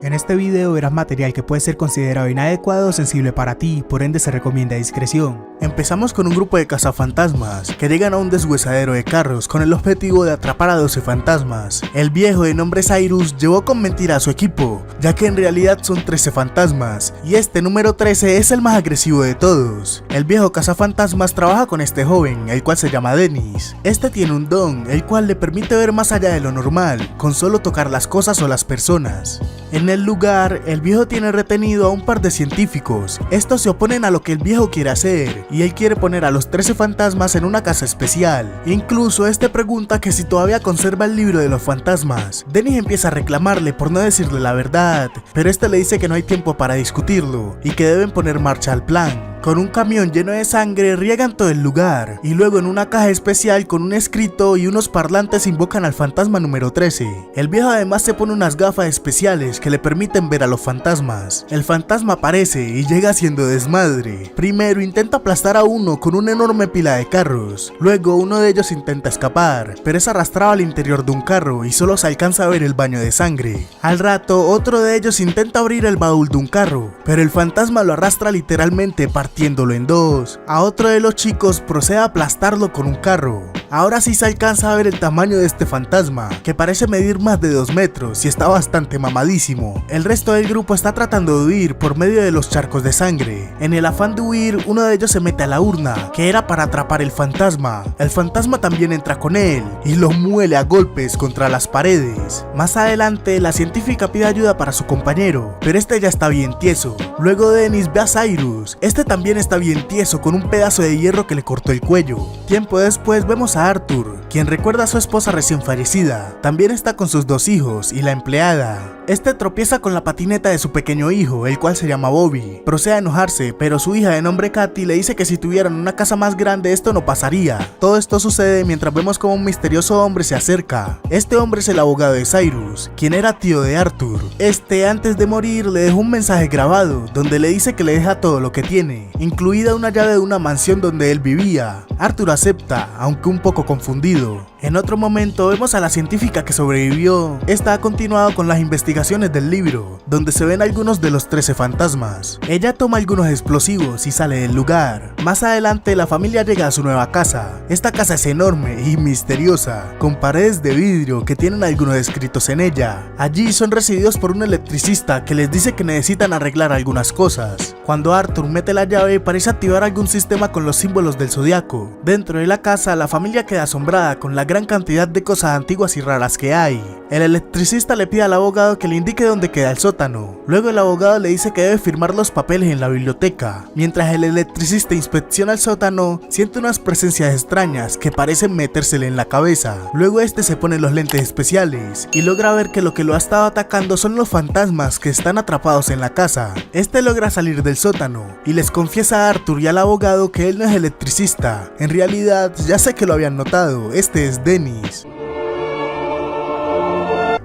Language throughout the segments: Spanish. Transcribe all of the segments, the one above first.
En este video verás material que puede ser considerado inadecuado o sensible para ti, por ende se recomienda discreción. Empezamos con un grupo de cazafantasmas que llegan a un deshuesadero de carros con el objetivo de atrapar a 12 fantasmas. El viejo de nombre Cyrus llevó con mentira a su equipo, ya que en realidad son 13 fantasmas, y este número 13 es el más agresivo de todos. El viejo cazafantasmas trabaja con este joven, el cual se llama Dennis. Este tiene un don, el cual le permite ver más allá de lo normal, con solo tocar las cosas o las personas. En el lugar, el viejo tiene retenido a un par de científicos. Estos se oponen a lo que el viejo quiere hacer, y él quiere poner a los 13 fantasmas en una casa especial. Incluso este pregunta que si todavía conserva el libro de los fantasmas. Dennis empieza a reclamarle por no decirle la verdad, pero este le dice que no hay tiempo para discutirlo, y que deben poner marcha al plan. Con un camión lleno de sangre riegan todo el lugar, y luego en una caja especial con un escrito y unos parlantes invocan al fantasma número 13. El viejo además se pone unas gafas especiales que le permiten ver a los fantasmas. El fantasma aparece y llega haciendo desmadre. Primero intenta aplastar a uno con una enorme pila de carros, luego uno de ellos intenta escapar, pero es arrastrado al interior de un carro y solo se alcanza a ver el baño de sangre. Al rato otro de ellos intenta abrir el baúl de un carro, pero el fantasma lo arrastra literalmente partiéndolo en dos. A otro de los chicos procede a aplastarlo con un carro. Ahora sí se alcanza a ver el tamaño de este fantasma, que parece medir más de 2 metros y está bastante mamadísimo. El resto del grupo está tratando de huir por medio de los charcos de sangre. En el afán de huir, uno de ellos se mete a la urna, que era para atrapar el fantasma. El fantasma también entra con él y lo muele a golpes contra las paredes. Más adelante, la científica pide ayuda para su compañero, pero este ya está bien tieso. Luego Dennis ve a Cyrus. Este también está bien tieso con un pedazo de hierro que le cortó el cuello. Tiempo después vemos a Arthur, quien recuerda a su esposa recién fallecida. También está con sus 2 hijos y la empleada. Este tropieza con la patineta de su pequeño hijo, el cual se llama Bobby. Procede a enojarse, pero su hija de nombre Katy le dice que si tuvieran una casa más grande esto no pasaría. Todo esto sucede mientras vemos como un misterioso hombre se acerca. Este hombre es el abogado de Cyrus, quien era tío de Arthur. Este, antes de morir, le dejó un mensaje grabado, donde le dice que le deja todo lo que tiene, incluida una llave de una mansión donde él vivía. Arthur acepta, aunque un poco confundido. En otro momento vemos a la científica que sobrevivió. Esta ha continuado con las investigaciones del libro, donde se ven algunos de los 13 fantasmas. Ella toma algunos explosivos y sale del lugar. Más adelante la familia llega a su nueva casa. Esta casa es enorme y misteriosa, con paredes de vidrio que tienen algunos escritos en ella. Allí son recibidos por un electricista que les dice que necesitan arreglar algunas cosas. Cuando Arthur mete la llave parece activar algún sistema con los símbolos del zodiaco. Dentro de la casa la familia queda asombrada con la gran cantidad de cosas antiguas y raras que hay. El electricista le pide al abogado que le indique dónde queda el sótano. Luego el abogado le dice que debe firmar los papeles en la biblioteca. Mientras el electricista inspecciona el sótano, siente unas presencias extrañas que parecen metérsele en la cabeza. Luego este se pone los lentes especiales y logra ver que lo que lo ha estado atacando son los fantasmas que están atrapados en la casa. Este logra salir del sótano y les confiesa a Arthur y al abogado que él no es electricista. En realidad, ya sé que lo habían notado, este es Dennis,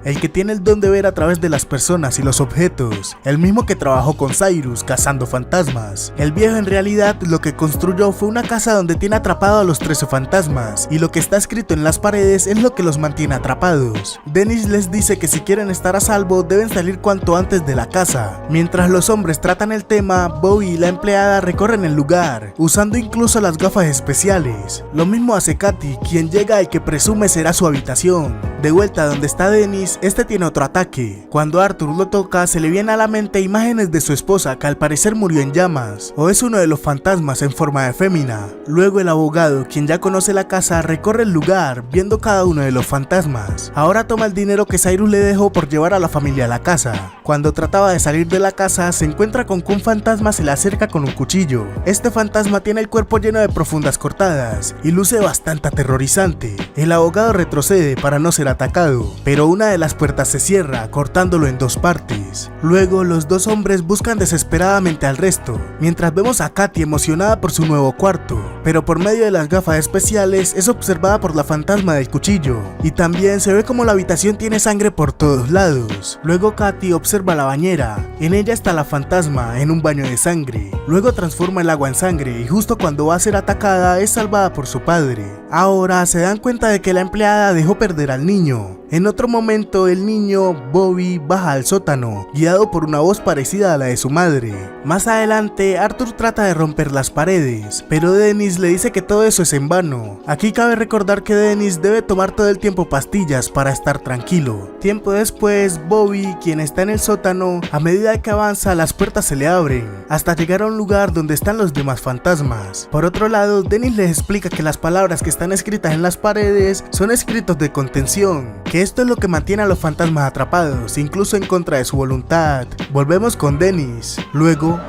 el que tiene el don de ver a través de las personas y los objetos, el mismo que trabajó con Cyrus cazando fantasmas. El viejo en realidad lo que construyó fue una casa donde tiene atrapado a los 13 fantasmas, y lo que está escrito en las paredes es lo que los mantiene atrapados. Dennis les dice que si quieren estar a salvo deben salir cuanto antes de la casa. Mientras los hombres tratan el tema, Bobby y la empleada recorren el lugar, usando incluso las gafas especiales. Lo mismo hace Katy, quien llega al que presume será su habitación. De vuelta donde está Dennis, este tiene otro ataque. Cuando Arthur lo toca, se le viene a la mente imágenes de su esposa que al parecer murió en llamas, o es uno de los fantasmas en forma de fémina. Luego el abogado, quien ya conoce la casa, recorre el lugar, viendo cada uno de los fantasmas. Ahora toma el dinero que Cyrus le dejó por llevar a la familia a la casa. Cuando trataba de salir de la casa, se encuentra con que un fantasma se le acerca con un cuchillo. Este fantasma tiene el cuerpo lleno de profundas cortadas y luce bastante aterrorizante. El abogado retrocede para no ser atacado, pero una de las puertas se cierra, cortándolo en 2 partes. Luego los 2 hombres buscan desesperadamente al resto, mientras vemos a Katy emocionada por su nuevo cuarto, pero por medio de las gafas especiales es observada por la fantasma del cuchillo, y también se ve como la habitación tiene sangre por todos lados. Luego Katy observa la bañera, En ella está la fantasma en un baño de sangre. Luego transforma el agua en sangre y justo cuando va a ser atacada es salvada por su padre. Ahora se dan cuenta de que la empleada dejó perder al niño. En otro momento el niño, Bobby, baja al sótano, guiado por una voz parecida a la de su madre. Más adelante, Arthur trata de romper las paredes, pero Dennis le dice que todo eso es en vano. Aquí cabe recordar que Dennis debe tomar todo el tiempo pastillas para estar tranquilo. Tiempo después, Bobby, quien está en el sótano, a medida que avanza las puertas se le abren, hasta llegar a un lugar donde están los demás fantasmas. Por otro lado, Dennis les explica que las palabras que están escritas en las paredes son escritos de contención, que esto es lo que mantiene a los fantasmas atrapados, incluso en contra de su voluntad. Volvemos con Dennis. Luego,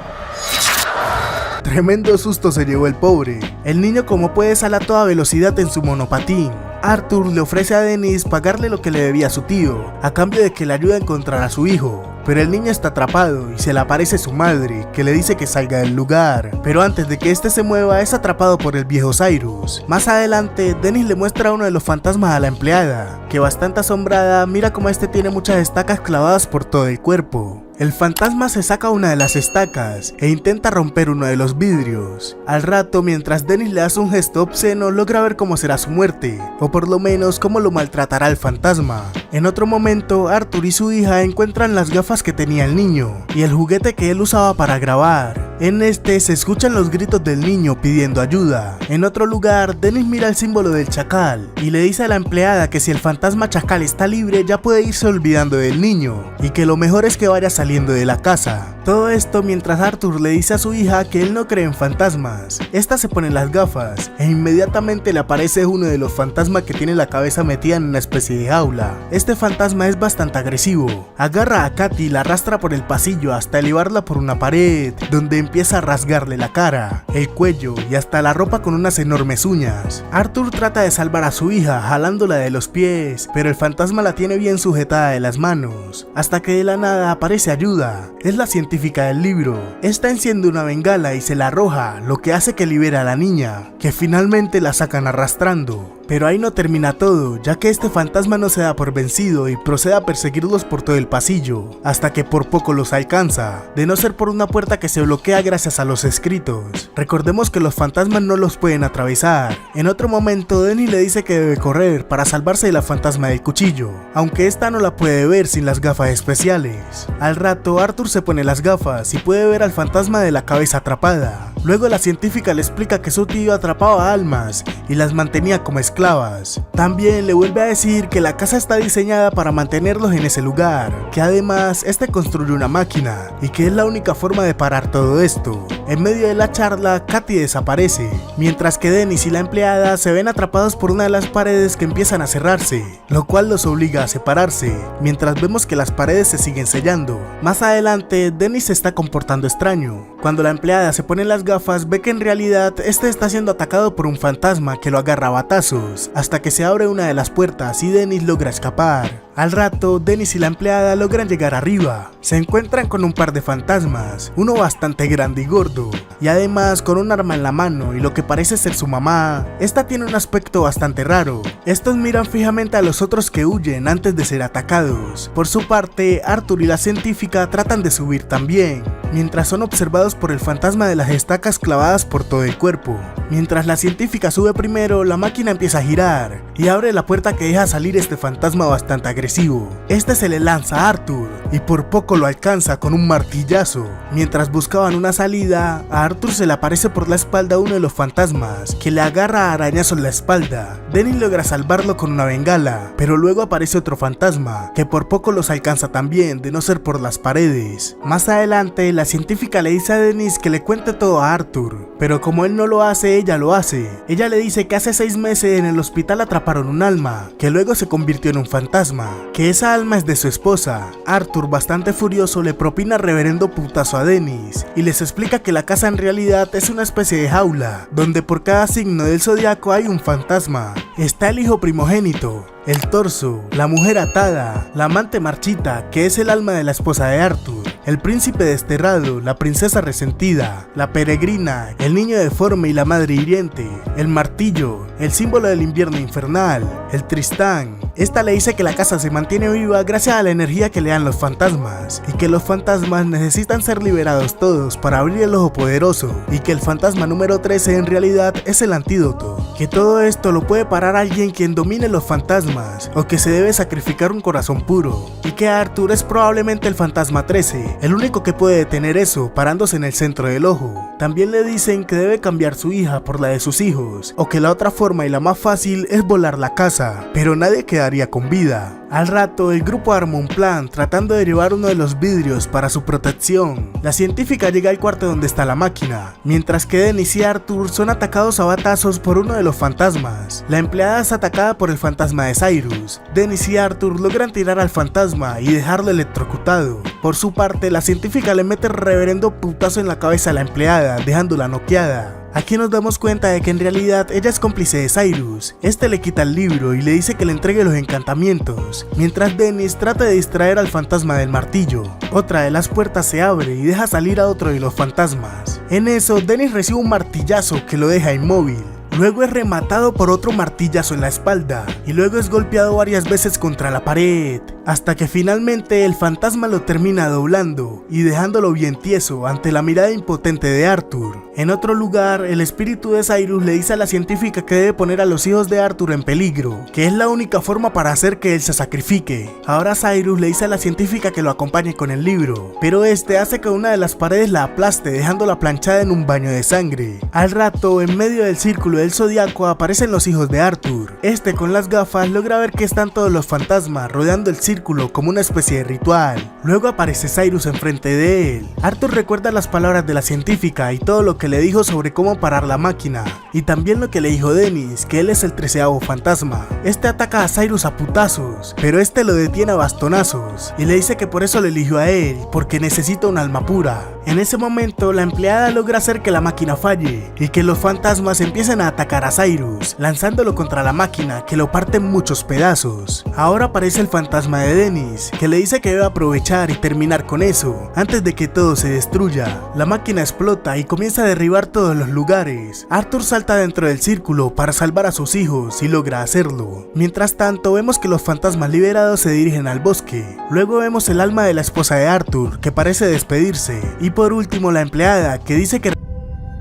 tremendo susto se llevó el pobre. El niño como puede sale a toda velocidad en su monopatín. Arthur le ofrece a Dennis pagarle lo que le debía a su tío, a cambio de que le ayude a encontrar a su hijo. Pero el niño está atrapado y se le aparece su madre, que le dice que salga del lugar. Pero antes de que este se mueva es atrapado por el viejo Cyrus. Más adelante, Dennis le muestra a uno de los fantasmas a la empleada, que bastante asombrada mira como este tiene muchas estacas clavadas por todo el cuerpo. El fantasma se saca una de las estacas e intenta romper uno de los vidrios. Al rato, mientras Dennis le hace un gesto obsceno, logra ver cómo será su muerte, o por lo menos cómo lo maltratará el fantasma. En otro momento, Arthur y su hija encuentran las gafas que tenía el niño y el juguete que él usaba para grabar. En este se escuchan los gritos del niño pidiendo ayuda. En otro lugar, Dennis mira el símbolo del chacal y le dice a la empleada que si el fantasma chacal está libre ya puede irse olvidando del niño y que lo mejor es que vaya saliendo de la casa. Todo esto mientras Arthur le dice a su hija que él no cree en fantasmas. Esta se pone las gafas e inmediatamente le aparece uno de los fantasmas que tiene la cabeza metida en una especie de jaula. Este fantasma es bastante agresivo. Agarra a Katy y la arrastra por el pasillo hasta elevarla por una pared, donde empieza a rasgarle la cara, el cuello y hasta la ropa con unas enormes uñas. Arthur trata de salvar a su hija jalándola de los pies, pero el fantasma la tiene bien sujetada de las manos, hasta que de la nada aparece ayuda. Es la científica del libro. Esta enciende una bengala y se la arroja, lo que hace que libere a la niña, que finalmente la sacan arrastrando. Pero ahí no termina todo, ya que este fantasma no se da por vencido y procede a perseguirlos por todo el pasillo, hasta que por poco los alcanza, de no ser por una puerta que se bloquea gracias a los escritos. Recordemos que los fantasmas no los pueden atravesar. En otro momento, Dennis le dice que debe correr para salvarse de la fantasma del cuchillo, aunque esta no la puede ver sin las gafas especiales. Al rato, Arthur se pone las gafas y puede ver al fantasma de la cabeza atrapada. Luego la científica le explica que su tío atrapaba almas y las mantenía como esclavas. También le vuelve a decir que la casa está diseñada para mantenerlos en ese lugar, que además este construye una máquina y que es la única forma de parar todo esto. En medio de la charla, Katy desaparece, mientras que Dennis y la empleada se ven atrapados por una de las paredes que empiezan a cerrarse, lo cual los obliga a separarse, mientras vemos que las paredes se siguen sellando. Más adelante, Dennis se está comportando extraño. Cuando la empleada se pone las gafas, ve que en realidad este está siendo atacado por un fantasma que lo agarra a batazos, hasta que se abre una de las puertas y Dennis logra escapar. Al rato, Dennis y la empleada logran llegar arriba. Se encuentran con un par de fantasmas, uno bastante grande y gordo, y además con un arma en la mano y lo que parece ser su mamá. Esta tiene un aspecto bastante raro. Estos miran fijamente a los otros que huyen antes de ser atacados. Por su parte, Arthur y la científica tratan de subir también, mientras son observados por el fantasma de las estacas clavadas por todo el cuerpo. Mientras la científica sube primero, la máquina empieza a girar y abre la puerta que deja salir este fantasma bastante agresivo. Este se le lanza a Arthur y por poco lo alcanza con un martillazo. Mientras buscaban una salida, a Arthur se le aparece por la espalda uno de los fantasmas, que le agarra a arañazos la espalda. Dennis logra salvarlo con una bengala, pero luego aparece otro fantasma, que por poco los alcanza también, de no ser por las paredes. Más adelante, la científica le dice a Dennis que le cuente todo a Arthur, pero como él no lo hace, ella lo hace. Ella le dice que hace 6 meses en el hospital atraparon un alma, que luego se convirtió en un fantasma, que esa alma es de su esposa. Arthur, bastante furioso, le propina reverendo putazo a Dennis y les explica que la casa en realidad es una especie de jaula, donde por cada signo del zodiaco hay un fantasma. Está el hijo primogénito, el torso, la mujer atada, la amante marchita, que es el alma de la esposa de Arthur, el príncipe desterrado, la princesa resentida, la peregrina, el niño deforme y la madre hiriente, el martillo, el símbolo del invierno infernal, el Tristán, Esta le dice que la casa se mantiene viva gracias a la energía que le dan los fantasmas, y que los fantasmas necesitan ser liberados todos para abrir el ojo poderoso, y que el fantasma número 13 en realidad es el antídoto, que todo esto lo puede parar alguien quien domine los fantasmas, o que se debe sacrificar un corazón puro, y que Arthur es probablemente el fantasma 13, el único que puede detener eso parándose en el centro del ojo. También le dicen que debe cambiar su hija por la de sus hijos, o que la otra forma y la más fácil es volar la casa, pero nadie quedaría con vida. Al rato, el grupo arma un plan tratando de llevar uno de los vidrios para su protección. La científica llega al cuarto donde está la máquina, mientras que Dennis y Arthur son atacados a batazos por uno de los fantasmas. La empleada es atacada por el fantasma de Cyrus. Dennis y Arthur logran tirar al fantasma y dejarlo electrocutado. Por su parte, la científica le mete reverendo putazo en la cabeza a la empleada, dejándola noqueada. Aquí nos damos cuenta de que en realidad ella es cómplice de Cyrus. Este le quita el libro y le dice que le entregue los encantamientos, mientras Dennis trata de distraer al fantasma del martillo. Otra de las puertas se abre y deja salir a otro de los fantasmas. En eso, Dennis recibe un martillazo que lo deja inmóvil. Luego es rematado por otro martillazo en la espalda, y luego es golpeado varias veces contra la pared, hasta que finalmente el fantasma lo termina doblando y dejándolo bien tieso ante la mirada impotente de Arthur. En otro lugar, el espíritu de Cyrus le dice a la científica que debe poner a los hijos de Arthur en peligro, que es la única forma para hacer que él se sacrifique. Ahora Cyrus le dice a la científica que lo acompañe con el libro, pero este hace que una de las paredes la aplaste, dejándola planchada en un baño de sangre. Al rato, en medio del círculo del zodiaco aparecen los hijos de Arthur. Este con las gafas logra ver que están todos los fantasmas rodeando el círculo como una especie de ritual. Luego aparece Cyrus enfrente de él. Arthur recuerda las palabras de la científica y todo lo que le dijo sobre cómo parar la máquina, y también lo que le dijo Dennis, que él es el 13º fantasma. Este ataca a Cyrus a putazos, pero este lo detiene a bastonazos y le dice que por eso le eligió a él, porque necesita un alma pura. En ese momento, la empleada logra hacer que la máquina falle y que los fantasmas empiecen a atacar a Cyrus, lanzándolo contra la máquina, que lo parte en muchos pedazos. Ahora aparece el fantasma de Dennis, que le dice que debe aprovechar y terminar con eso antes de que todo se destruya. La máquina explota y comienza a derribar todos los lugares. Arthur salta dentro del círculo para salvar a sus hijos y logra hacerlo. Mientras tanto, vemos que los fantasmas liberados se dirigen al bosque. Luego vemos el alma de la esposa de Arthur, que parece despedirse, y por último la empleada, que dice que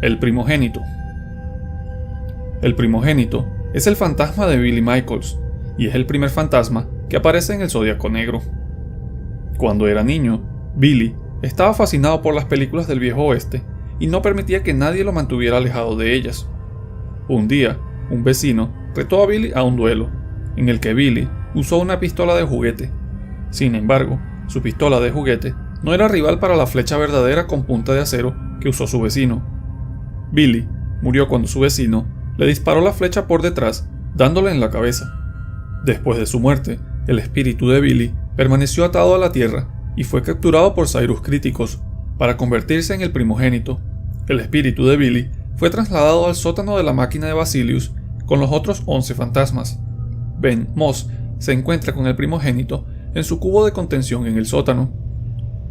el primogénito. El primogénito es el fantasma de Billy Michaels, y es el primer fantasma que aparece en el Zodiaco Negro. Cuando era niño, Billy estaba fascinado por las películas del viejo oeste y no permitía que nadie lo mantuviera alejado de ellas. Un día, un vecino retó a Billy a un duelo, en el que Billy usó una pistola de juguete. Sin embargo, su pistola de juguete no era rival para la flecha verdadera con punta de acero que usó su vecino. Billy murió cuando su vecino le disparó la flecha por detrás, dándole en la cabeza. Después de su muerte, el espíritu de Billy permaneció atado a la tierra y fue capturado por Cyrus Críticos para convertirse en el primogénito. El espíritu de Billy fue trasladado al sótano de la máquina de Basilius con los otros 11 fantasmas. Ben Moss se encuentra con el primogénito en su cubo de contención en el sótano.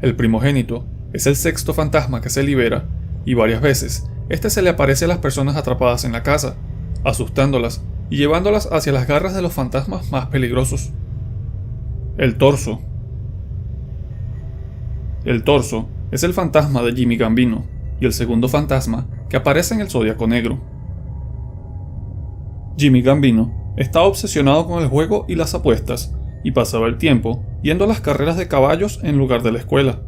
El primogénito es el 6º fantasma que se libera, y varias veces este se le aparece a las personas atrapadas en la casa, asustándolas y llevándolas hacia las garras de los fantasmas más peligrosos. El torso. El torso es el fantasma de Jimmy Gambino y el segundo fantasma que aparece en el Zodiaco Negro. Jimmy Gambino estaba obsesionado con el juego y las apuestas y pasaba el tiempo yendo a las carreras de caballos en lugar de la escuela.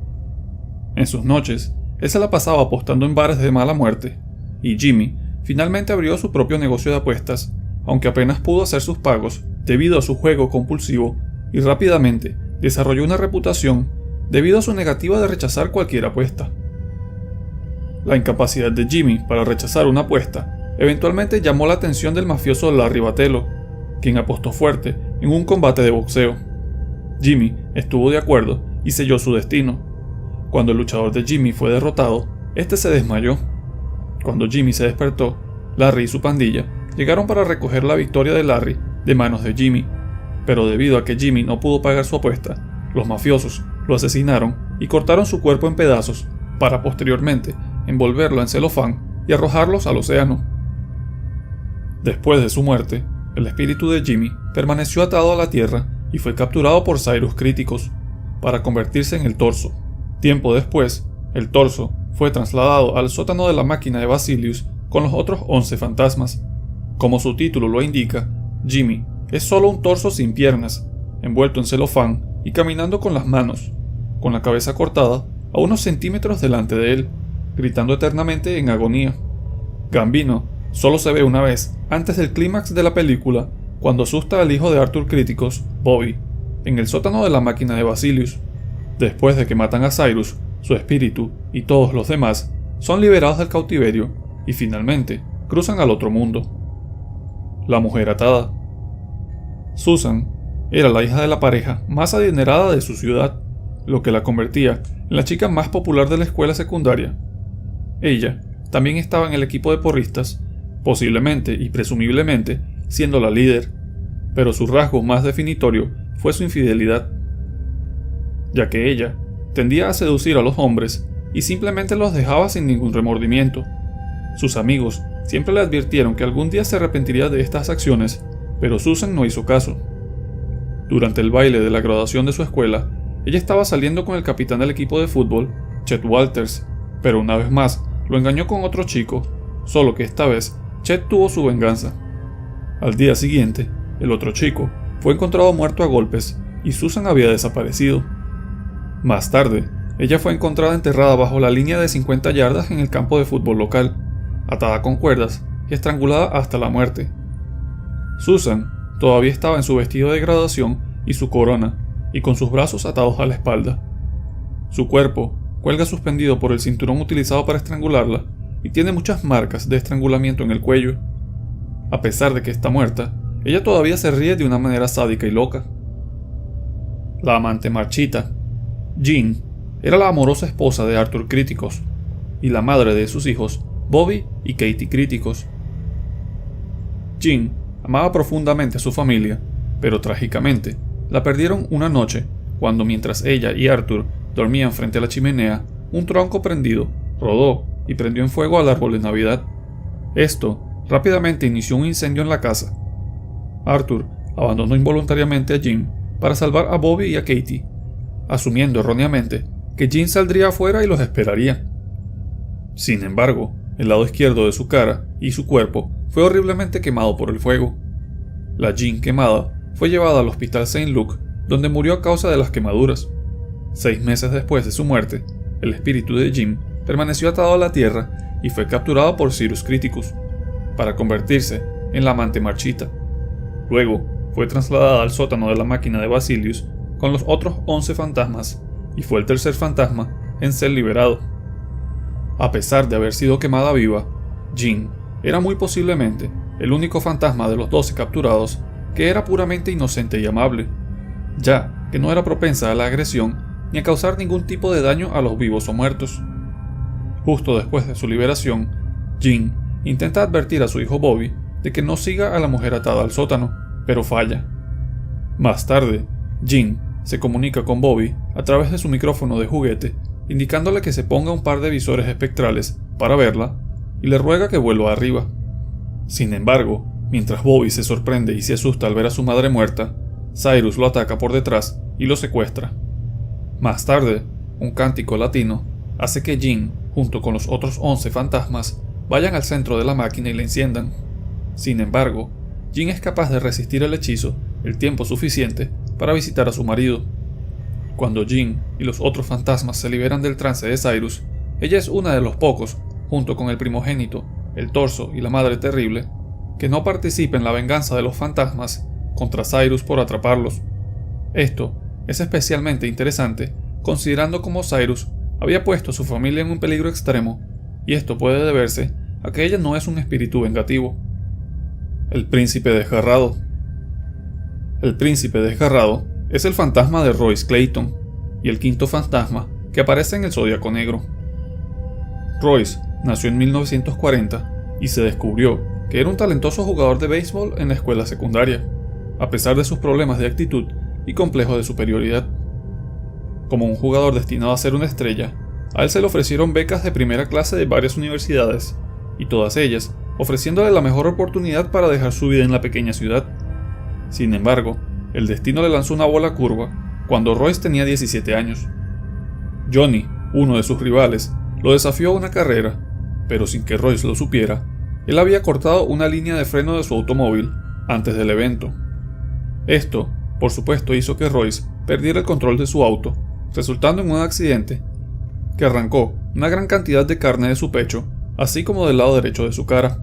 En sus noches, él se la pasaba apostando en bares de mala muerte, y Jimmy finalmente abrió su propio negocio de apuestas, aunque apenas pudo hacer sus pagos debido a su juego compulsivo, y rápidamente desarrolló una reputación debido a su negativa de rechazar cualquier apuesta. La incapacidad de Jimmy para rechazar una apuesta eventualmente llamó la atención del mafioso Larry Batello, quien apostó fuerte en un combate de boxeo. Jimmy estuvo de acuerdo y selló su destino. Cuando el luchador de Jimmy fue derrotado, este se desmayó. Cuando Jimmy se despertó, Larry y su pandilla llegaron para recoger la victoria de Larry de manos de Jimmy, pero debido a que Jimmy no pudo pagar su apuesta, los mafiosos lo asesinaron y cortaron su cuerpo en pedazos para posteriormente envolverlo en celofán y arrojarlos al océano. Después de su muerte, el espíritu de Jimmy permaneció atado a la tierra y fue capturado por Cyrus Críticos para convertirse en el torso. Tiempo después, el torso fue trasladado al sótano de la máquina de Basilius con los otros 11 fantasmas. Como su título lo indica, Jimmy es solo un torso sin piernas, envuelto en celofán y caminando con las manos, con la cabeza cortada a unos centímetros delante de él, gritando eternamente en agonía. Gambino solo se ve una vez antes del clímax de la película, cuando asusta al hijo de Arthur Críticos, Bobby, en el sótano de la máquina de Basilius. Después de que matan a Cyrus, su espíritu y todos los demás son liberados del cautiverio y finalmente cruzan al otro mundo. La mujer atada. Susan era la hija de la pareja más adinerada de su ciudad, lo que la convertía en la chica más popular de la escuela secundaria. Ella también estaba en el equipo de porristas, posiblemente y presumiblemente siendo la líder, pero su rasgo más definitorio fue su infidelidad, ya que ella tendía a seducir a los hombres y simplemente los dejaba sin ningún remordimiento. Sus amigos siempre le advirtieron que algún día se arrepentiría de estas acciones, pero Susan no hizo caso. Durante el baile de la graduación de su escuela, ella estaba saliendo con el capitán del equipo de fútbol, Chet Walters, pero una vez más lo engañó con otro chico, solo que esta vez Chet tuvo su venganza. Al día siguiente, el otro chico fue encontrado muerto a golpes y Susan había desaparecido. Más tarde, ella fue encontrada enterrada bajo la línea de 50 yardas en el campo de fútbol local, atada con cuerdas y estrangulada hasta la muerte. Susan todavía estaba en su vestido de graduación y su corona, y con sus brazos atados a la espalda. Su cuerpo cuelga suspendido por el cinturón utilizado para estrangularla y tiene muchas marcas de estrangulamiento en el cuello. A pesar de que está muerta, ella todavía se ríe de una manera sádica y loca. La amante marchita. Jean era la amorosa esposa de Arthur Críticos y la madre de sus hijos, Bobby y Katie Críticos. Jean amaba profundamente a su familia, pero trágicamente la perdieron una noche cuando, mientras ella y Arthur dormían frente a la chimenea, un tronco prendido rodó y prendió en fuego al árbol de Navidad. Esto rápidamente inició un incendio en la casa. Arthur abandonó involuntariamente a Jean para salvar a Bobby y a Katie, asumiendo erróneamente que Jean saldría afuera y los esperaría. Sin embargo, el lado izquierdo de su cara y su cuerpo fue horriblemente quemado por el fuego. La Jean quemada fue llevada al hospital St. Luke, donde murió a causa de las quemaduras. 6 meses después de su muerte, el espíritu de Jean permaneció atado a la tierra y fue capturado por Cyrus Críticos, para convertirse en la amante marchita. Luego fue trasladada al sótano de la máquina de Basilius con los otros 11 fantasmas, y fue el tercer fantasma en ser liberado. A pesar de haber sido quemada viva, Jean era muy posiblemente el único fantasma de los 12 capturados que era puramente inocente y amable, ya que no era propensa a la agresión ni a causar ningún tipo de daño a los vivos o muertos. Justo después de su liberación, Jean intenta advertir a su hijo Bobby de que no siga a la mujer atada al sótano, pero falla. Más tarde, Jean se comunica con Bobby a través de su micrófono de juguete, indicándole que se ponga un par de visores espectrales para verla y le ruega que vuelva arriba. Sin embargo, mientras Bobby se sorprende y se asusta al ver a su madre muerta, Cyrus lo ataca por detrás y lo secuestra. Más tarde, un cántico latino hace que Jean, junto con los otros 11 fantasmas, vayan al centro de la máquina y la enciendan. Sin embargo, Jean es capaz de resistir el hechizo el tiempo suficiente para visitar a su marido. Cuando Jean y los otros fantasmas se liberan del trance de Cyrus, ella es una de los pocos, junto con el primogénito, el torso y la madre terrible, que no participa en la venganza de los fantasmas contra Cyrus por atraparlos. Esto es especialmente interesante considerando cómo Cyrus había puesto a su familia en un peligro extremo, y esto puede deberse a que ella no es un espíritu vengativo. El príncipe desgarrado. El príncipe desgarrado es el fantasma de Royce Clayton, y el quinto fantasma que aparece en el Zodíaco Negro. Royce nació en 1940 y se descubrió que era un talentoso jugador de béisbol en la escuela secundaria, a pesar de sus problemas de actitud y complejo de superioridad. Como un jugador destinado a ser una estrella, a él se le ofrecieron becas de primera clase de varias universidades, y todas ellas ofreciéndole la mejor oportunidad para dejar su vida en la pequeña ciudad. Sin embargo, el destino le lanzó una bola curva cuando Royce tenía 17 años. Johnny, uno de sus rivales, lo desafió a una carrera, pero sin que Royce lo supiera, él había cortado una línea de freno de su automóvil antes del evento. Esto, por supuesto, hizo que Royce perdiera el control de su auto, resultando en un accidente que arrancó una gran cantidad de carne de su pecho, así como del lado derecho de su cara.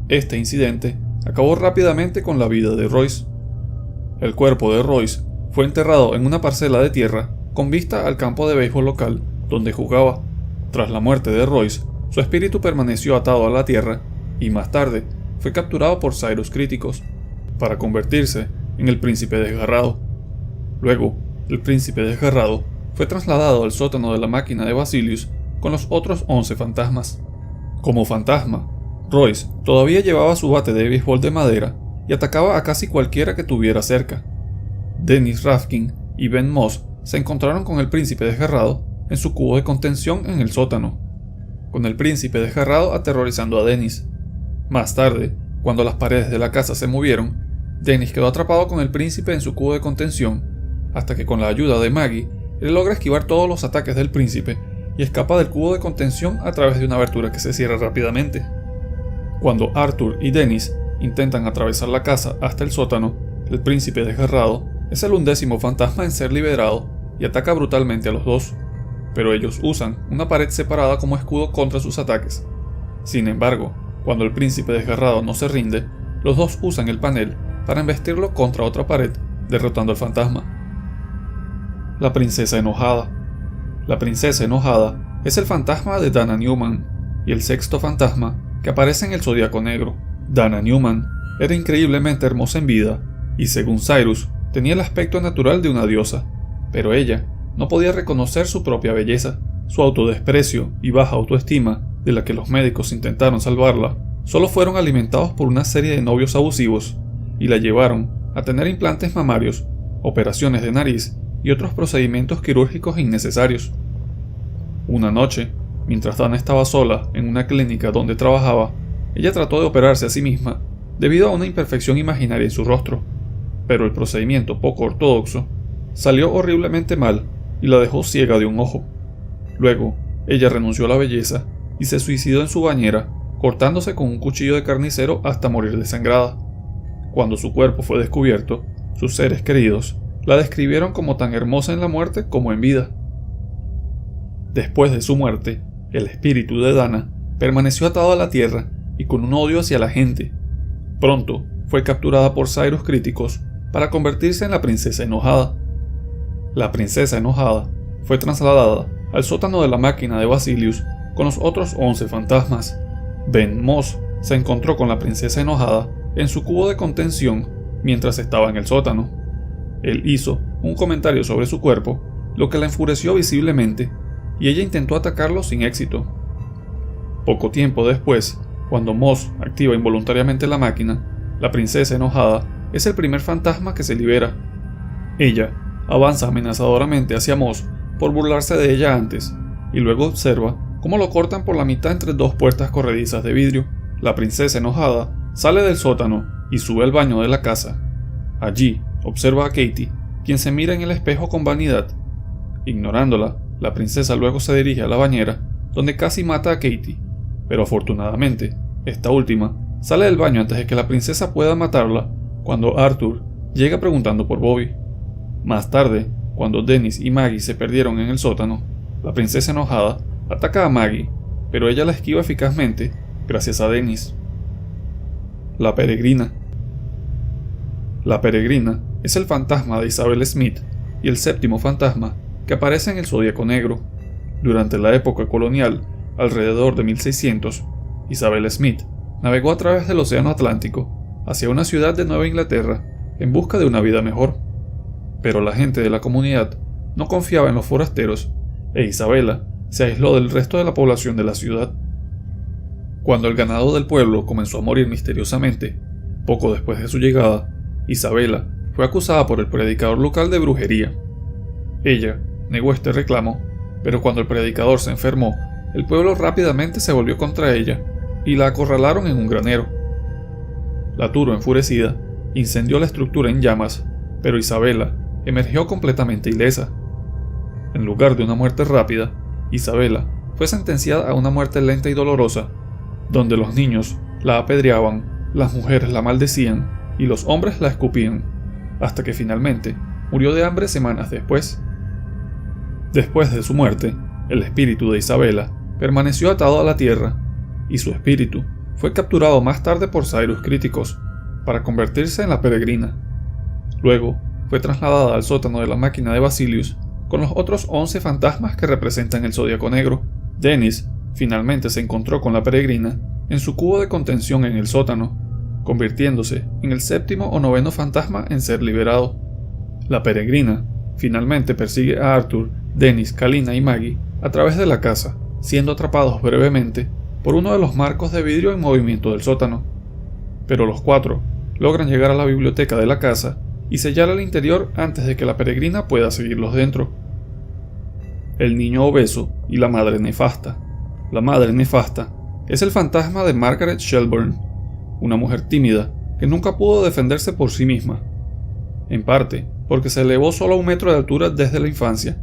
Este incidente acabó rápidamente con la vida de Royce. El cuerpo de Royce fue enterrado en una parcela de tierra con vista al campo de béisbol local donde jugaba. Tras la muerte de Royce, su espíritu permaneció atado a la tierra y más tarde fue capturado por Cyrus Críticos para convertirse en el Príncipe Desgarrado. Luego, el Príncipe Desgarrado fue trasladado al sótano de la máquina de Basilius con los otros 11 fantasmas. Como fantasma, Royce todavía llevaba su bate de béisbol de madera y atacaba a casi cualquiera que tuviera cerca. Dennis Rafkin y Ben Moss se encontraron con el Príncipe Desgarrado en su cubo de contención en el sótano, con el Príncipe Desgarrado aterrorizando a Dennis. Más tarde, cuando las paredes de la casa se movieron, Dennis quedó atrapado con el príncipe en su cubo de contención, hasta que con la ayuda de Maggie, él logra esquivar todos los ataques del príncipe y escapa del cubo de contención a través de una abertura que se cierra rápidamente. Cuando Arthur y Dennis intentan atravesar la casa hasta el sótano, el Príncipe Desgarrado es el 11º fantasma en ser liberado y ataca brutalmente a los dos, pero ellos usan una pared separada como escudo contra sus ataques. Sin embargo, cuando el Príncipe Desgarrado no se rinde, los dos usan el panel para embestirlo contra otra pared, derrotando al fantasma. La Princesa Enojada. La Princesa Enojada es el fantasma de Dana Newman y el 6º fantasma que aparece en el Zodíaco Negro. Dana Newman era increíblemente hermosa en vida y, según Cyrus, tenía el aspecto natural de una diosa, pero ella no podía reconocer su propia belleza. Su autodesprecio y baja autoestima, de la que los médicos intentaron salvarla, solo fueron alimentados por una serie de novios abusivos y la llevaron a tener implantes mamarios, operaciones de nariz y otros procedimientos quirúrgicos innecesarios. Una noche, mientras Dana estaba sola en una clínica donde trabajaba, ella trató de operarse a sí misma debido a una imperfección imaginaria en su rostro, pero el procedimiento poco ortodoxo salió horriblemente mal y la dejó ciega de un ojo. Luego, ella renunció a la belleza y se suicidó en su bañera, cortándose con un cuchillo de carnicero hasta morir desangrada. Cuando su cuerpo fue descubierto, sus seres queridos la describieron como tan hermosa en la muerte como en vida. Después de su muerte, el espíritu de Dana permaneció atado a la tierra y con un odio hacia la gente. Pronto fue capturada por Cyrus Críticos para convertirse en la Princesa Enojada. La Princesa Enojada fue trasladada al sótano de la máquina de Basilius con los otros 11 fantasmas. Ben Moss se encontró con la Princesa Enojada en su cubo de contención mientras estaba en el sótano. Él hizo un comentario sobre su cuerpo, lo que la enfureció visiblemente, y ella intentó atacarlo sin éxito. Poco tiempo después, cuando Moss activa involuntariamente la máquina, la Princesa Enojada es el primer fantasma que se libera. Ella avanza amenazadoramente hacia Moss por burlarse de ella antes, y luego observa cómo lo cortan por la mitad entre dos puertas corredizas de vidrio. La Princesa Enojada sale del sótano y sube al baño de la casa. Allí observa a Katie, quien se mira en el espejo con vanidad. Ignorándola, la princesa luego se dirige a la bañera, donde casi mata a Katie, pero afortunadamente, esta última sale del baño antes de que la princesa pueda matarla, cuando Arthur llega preguntando por Bobby. Más tarde, cuando Dennis y Maggie se perdieron en el sótano, la Princesa Enojada ataca a Maggie, pero ella la esquiva eficazmente gracias a Dennis. La Peregrina. La Peregrina es el fantasma de Isabel Smith y el 7º fantasma que aparece en el Zodíaco Negro. Durante la época colonial, alrededor de 1600, Isabel Smith navegó a través del Océano Atlántico hacia una ciudad de Nueva Inglaterra en busca de una vida mejor. Pero la gente de la comunidad no confiaba en los forasteros e Isabela se aisló del resto de la población de la ciudad. Cuando el ganado del pueblo comenzó a morir misteriosamente, poco después de su llegada, Isabela fue acusada por el predicador local de brujería. Ella negó este reclamo, pero cuando el predicador se enfermó, el pueblo rápidamente se volvió contra ella y la acorralaron en un granero. La Turo, enfurecida, incendió la estructura en llamas, pero Isabella emergió completamente ilesa. En lugar de una muerte rápida, Isabella fue sentenciada a una muerte lenta y dolorosa, donde los niños la apedreaban, las mujeres la maldecían y los hombres la escupían, hasta que finalmente murió de hambre semanas después. Después de su muerte, el espíritu de Isabella permaneció atado a la tierra, y su espíritu fue capturado más tarde por Cyrus Críticos para convertirse en la Peregrina. Luego fue trasladada al sótano de la máquina de Basilius con los otros 11 fantasmas que representan el Zodíaco Negro. Dennis finalmente se encontró con la Peregrina en su cubo de contención en el sótano, convirtiéndose en el 7º o 9º fantasma en ser liberado. La Peregrina finalmente persigue a Arthur, Dennis, Kalina y Maggie a través de la casa, siendo atrapados brevemente por uno de los marcos de vidrio en movimiento del sótano. Pero los 4 logran llegar a la biblioteca de la casa y sellar el interior antes de que la Peregrina pueda seguirlos dentro. El niño obeso y la madre nefasta. La madre nefasta es el fantasma de Margaret Shelburne, una mujer tímida que nunca pudo defenderse por sí misma, en parte porque se elevó solo a 1 metro de altura desde la infancia.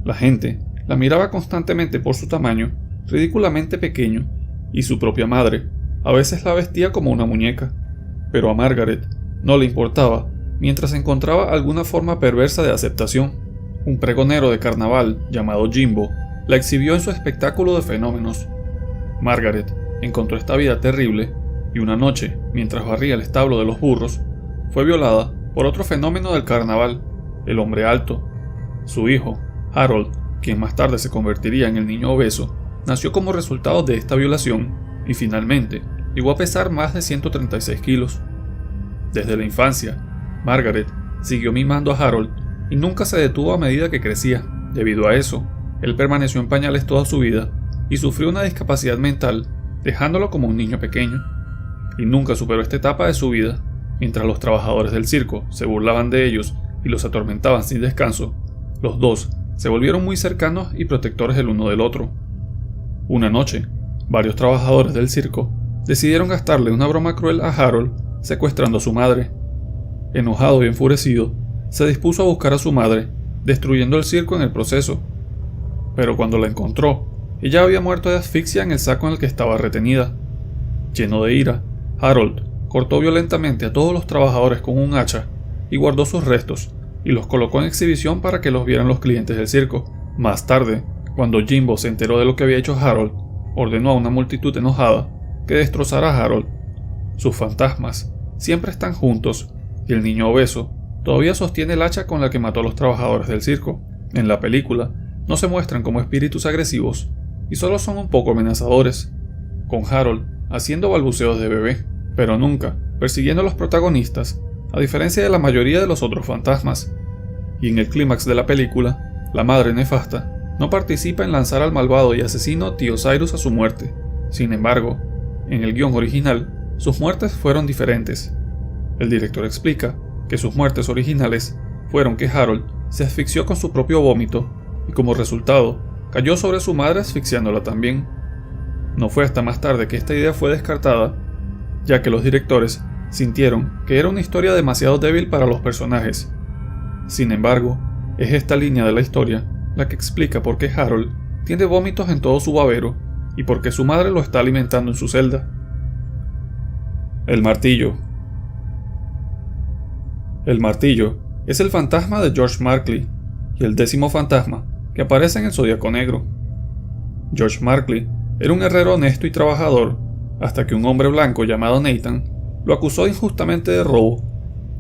La gente la miraba constantemente por su tamaño ridículamente pequeño, y su propia madre a veces la vestía como una muñeca, pero a Margaret no le importaba mientras encontraba alguna forma perversa de aceptación. Un pregonero de carnaval llamado Jimbo la exhibió en su espectáculo de fenómenos. Margaret encontró esta vida terrible y una noche, mientras barría el establo de los burros, fue violada por otro fenómeno del carnaval, el hombre alto. Su hijo, Harold, quien más tarde se convertiría en el niño obeso, nació como resultado de esta violación y finalmente llegó a pesar más de 136 kilos. Desde la infancia, Margaret siguió mimando a Harold y nunca se detuvo a medida que crecía. Debido a eso, él permaneció en pañales toda su vida y sufrió una discapacidad mental, dejándolo como un niño pequeño. Y nunca superó esta etapa de su vida. Mientras los trabajadores del circo se burlaban de ellos y los atormentaban sin descanso, los dos se volvieron muy cercanos y protectores el uno del otro. Una noche, varios trabajadores del circo decidieron gastarle una broma cruel a Harold, secuestrando a su madre. Enojado y enfurecido, se dispuso a buscar a su madre, destruyendo el circo en el proceso. Pero cuando la encontró, ella había muerto de asfixia en el saco en el que estaba retenida. Lleno de ira, Harold cortó violentamente a todos los trabajadores con un hacha y guardó sus restos y los colocó en exhibición para que los vieran los clientes del circo. Más tarde, cuando Jimbo se enteró de lo que había hecho Harold, ordenó a una multitud enojada que destrozara a Harold. Sus fantasmas siempre están juntos y el niño obeso todavía sostiene el hacha con la que mató a los trabajadores del circo. En la película no se muestran como espíritus agresivos y solo son un poco amenazadores, con Harold haciendo balbuceos de bebé, pero nunca persiguiendo a los protagonistas, a diferencia de la mayoría de los otros fantasmas. Y en el clímax de la película, la madre nefasta no participa en lanzar al malvado y asesino tío Cyrus a su muerte. Sin embargo, en el guión original, sus muertes fueron diferentes. El director explica que sus muertes originales fueron que Harold se asfixió con su propio vómito y como resultado cayó sobre su madre asfixiándola también. No fue hasta más tarde que esta idea fue descartada, ya que los directores sintieron que era una historia demasiado débil para los personajes. Sin embargo, es esta línea de la historia la que explica por qué Harold tiene vómitos en todo su babero y por qué su madre lo está alimentando en su celda. El martillo. El martillo es el fantasma de George Markley y el 10º fantasma que aparece en el Zodíaco Negro. George Markley era un herrero honesto y trabajador hasta que un hombre blanco llamado Nathan lo acusó injustamente de robo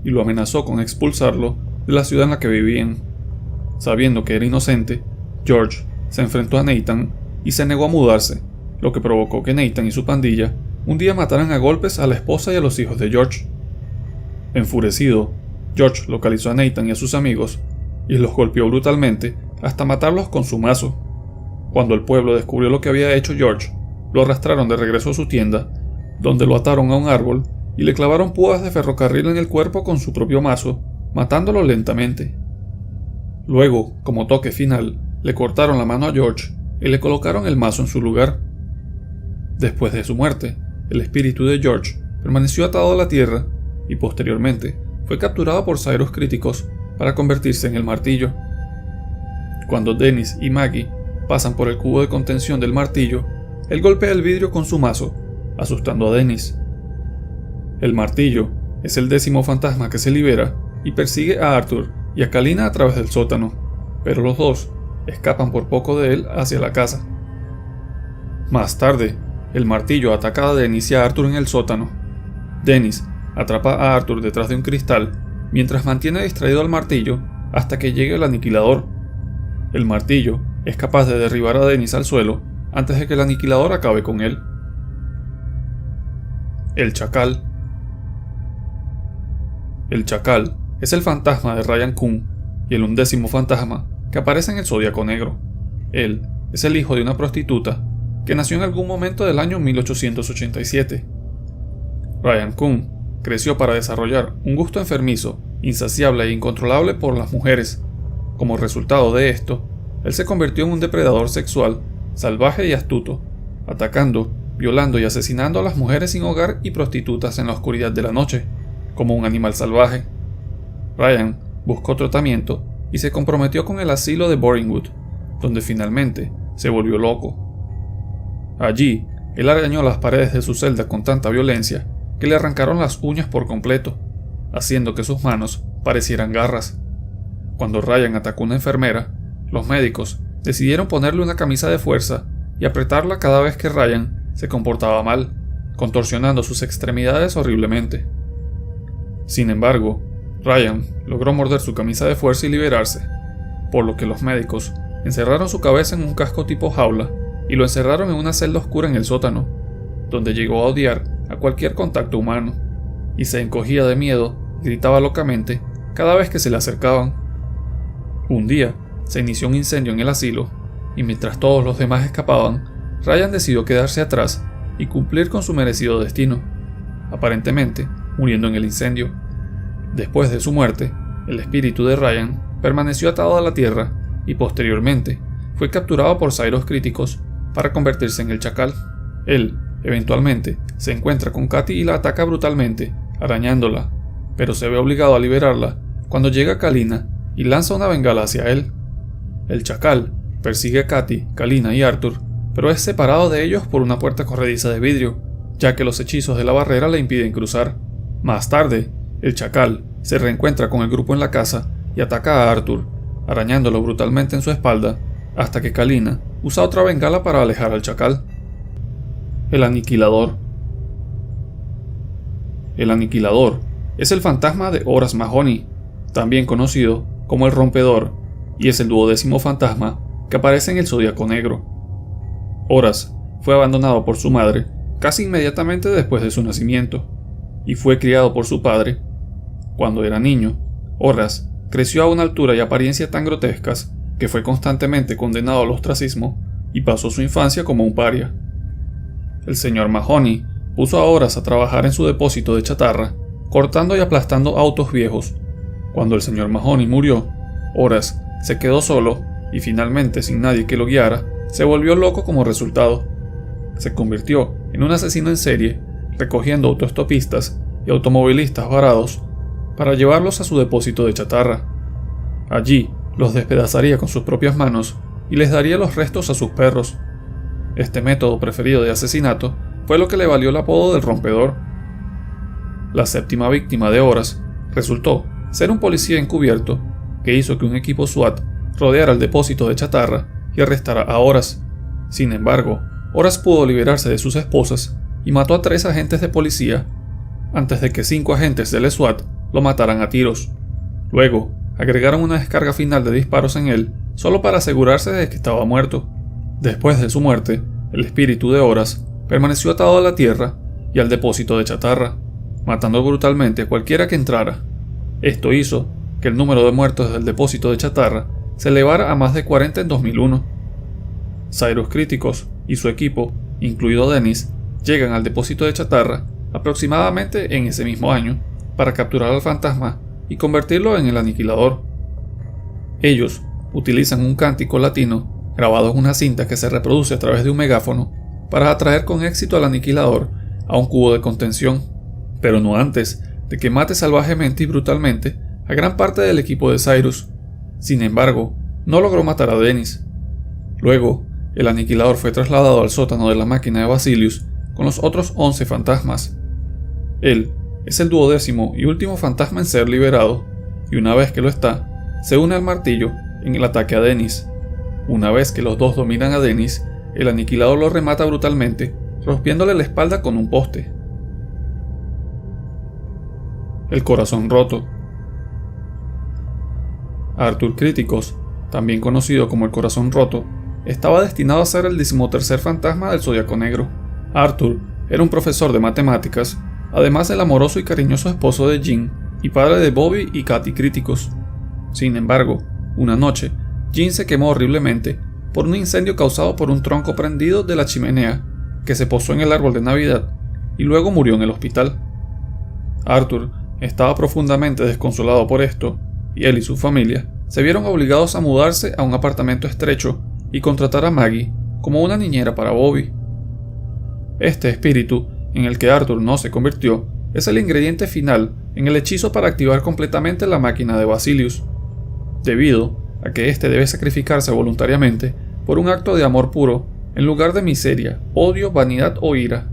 y lo amenazó con expulsarlo de la ciudad en la que vivían. Sabiendo que era inocente, George se enfrentó a Nathan y se negó a mudarse, lo que provocó que Nathan y su pandilla un día mataran a golpes a la esposa y a los hijos de George. Enfurecido, George localizó a Nathan y a sus amigos y los golpeó brutalmente hasta matarlos con su mazo. Cuando el pueblo descubrió lo que había hecho George, lo arrastraron de regreso a su tienda, donde lo ataron a un árbol y le clavaron púas de ferrocarril en el cuerpo con su propio mazo, matándolo lentamente. Luego, como toque final, le cortaron la mano a George y le colocaron el mazo en su lugar. Después de su muerte, el espíritu de George permaneció atado a la tierra y posteriormente fue capturado por Cyrus Críticos para convertirse en el martillo. Cuando Dennis y Maggie pasan por el cubo de contención del martillo, él golpea el vidrio con su mazo, asustando a Dennis. El martillo es el 10º fantasma que se libera y persigue a Arthur y a Kalina a través del sótano, pero los dos escapan por poco de él hacia la casa. Más tarde, el martillo ataca a Dennis y a Arthur en el sótano. Dennis atrapa a Arthur detrás de un cristal mientras mantiene distraído al martillo hasta que llegue el aniquilador. El martillo es capaz de derribar a Dennis al suelo antes de que el aniquilador acabe con él. El Chacal. El Chacal es el fantasma de Ryan Kuhn y el 11º fantasma que aparece en el Zodíaco Negro. Él es el hijo de una prostituta que nació en algún momento del año 1887. Ryan Kuhn creció para desarrollar un gusto enfermizo, insaciable e incontrolable por las mujeres. Como resultado de esto, él se convirtió en un depredador sexual, salvaje y astuto, atacando, violando y asesinando a las mujeres sin hogar y prostitutas en la oscuridad de la noche, como un animal salvaje. Ryan buscó tratamiento y se comprometió con el asilo de Boringwood, donde finalmente se volvió loco. Allí, él arañó las paredes de su celda con tanta violencia que le arrancaron las uñas por completo, haciendo que sus manos parecieran garras. Cuando Ryan atacó a una enfermera, los médicos decidieron ponerle una camisa de fuerza y apretarla cada vez que Ryan se comportaba mal, contorsionando sus extremidades horriblemente. Sin embargo, Ryan logró morder su camisa de fuerza y liberarse, por lo que los médicos encerraron su cabeza en un casco tipo jaula y lo encerraron en una celda oscura en el sótano, donde llegó a odiar a cualquier contacto humano, y se encogía de miedo y gritaba locamente cada vez que se le acercaban. Un día, se inició un incendio en el asilo, y mientras todos los demás escapaban, Ryan decidió quedarse atrás y cumplir con su merecido destino, aparentemente muriendo en el incendio. Después de su muerte, el espíritu de Ryan permaneció atado a la tierra y posteriormente fue capturado por Cyrus Críticos para convertirse en el Chacal. Él, eventualmente, se encuentra con Katy y la ataca brutalmente, arañándola, pero se ve obligado a liberarla cuando llega Kalina y lanza una bengala hacia él. El Chacal persigue a Katy, Kalina y Arthur, pero es separado de ellos por una puerta corrediza de vidrio, ya que los hechizos de la barrera le impiden cruzar. Más tarde, el Chacal se reencuentra con el grupo en la casa y ataca a Arthur, arañándolo brutalmente en su espalda, hasta que Kalina usa otra bengala para alejar al Chacal. El Aniquilador. El Aniquilador es el fantasma de Horace Mahoney, también conocido como el Rompedor, y es el 12º fantasma que aparece en el Zodíaco Negro. Horace fue abandonado por su madre casi inmediatamente después de su nacimiento, y fue criado por su padre. Cuando era niño, Horace creció a una altura y apariencia tan grotescas que fue constantemente condenado al ostracismo y pasó su infancia como un paria. El señor Mahoney puso a Horace a trabajar en su depósito de chatarra, cortando y aplastando autos viejos. Cuando el señor Mahoney murió, Horace se quedó solo y finalmente, sin nadie que lo guiara, se volvió loco como resultado. Se convirtió en un asesino en serie, recogiendo autoestopistas y automovilistas varados para llevarlos a su depósito de chatarra. Allí los despedazaría con sus propias manos y les daría los restos a sus perros. Este método preferido de asesinato fue lo que le valió el apodo del Rompedor. La séptima víctima de Horace resultó ser un policía encubierto que hizo que un equipo SWAT rodeara el depósito de chatarra y arrestara a Horace. Sin embargo, Horace pudo liberarse de sus esposas y mató a 3 agentes de policía antes de que 5 agentes del SWAT lo mataran a tiros. Luego, agregaron una descarga final de disparos en él solo para asegurarse de que estaba muerto. Después de su muerte, el espíritu de Horace permaneció atado a la tierra y al depósito de chatarra, matando brutalmente a cualquiera que entrara. Esto hizo que el número de muertos del depósito de chatarra se elevara a más de 40 en 2001. Cyrus Críticos y su equipo, incluido Dennis, llegan al depósito de chatarra aproximadamente en ese mismo año para capturar al fantasma y convertirlo en el Aniquilador. Ellos utilizan un cántico latino grabado en una cinta que se reproduce a través de un megáfono para atraer con éxito al aniquilador a un cubo de contención, pero no antes de que mate salvajemente y brutalmente a gran parte del equipo de Cyrus. Sin embargo, no logró matar a Dennis. Luego, el aniquilador fue trasladado al sótano de la máquina de Basilius con los otros 11 fantasmas. Él es el 12º y último fantasma en ser liberado, y una vez que lo está, se une al martillo en el ataque a Dennis. Una vez que los dos dominan a Dennis, el aniquilador lo remata brutalmente, rompiéndole la espalda con un poste. El corazón roto. Arthur Criticus, también conocido como el Corazón Roto, estaba destinado a ser el 13º fantasma del Zodiaco Negro. Arthur era un profesor de matemáticas, además del amoroso y cariñoso esposo de Jean y padre de Bobby y Katy Criticus. Sin embargo, una noche, Jean se quemó horriblemente por un incendio causado por un tronco prendido de la chimenea que se posó en el árbol de Navidad y luego murió en el hospital. Arthur estaba profundamente desconsolado por esto, y él y su familia se vieron obligados a mudarse a un apartamento estrecho y contratar a Maggie como una niñera para Bobby. Este espíritu, en el que Arthur no se convirtió, es el ingrediente final en el hechizo para activar completamente la máquina de Basilius, debido a que éste debe sacrificarse voluntariamente por un acto de amor puro en lugar de miseria, odio, vanidad o ira.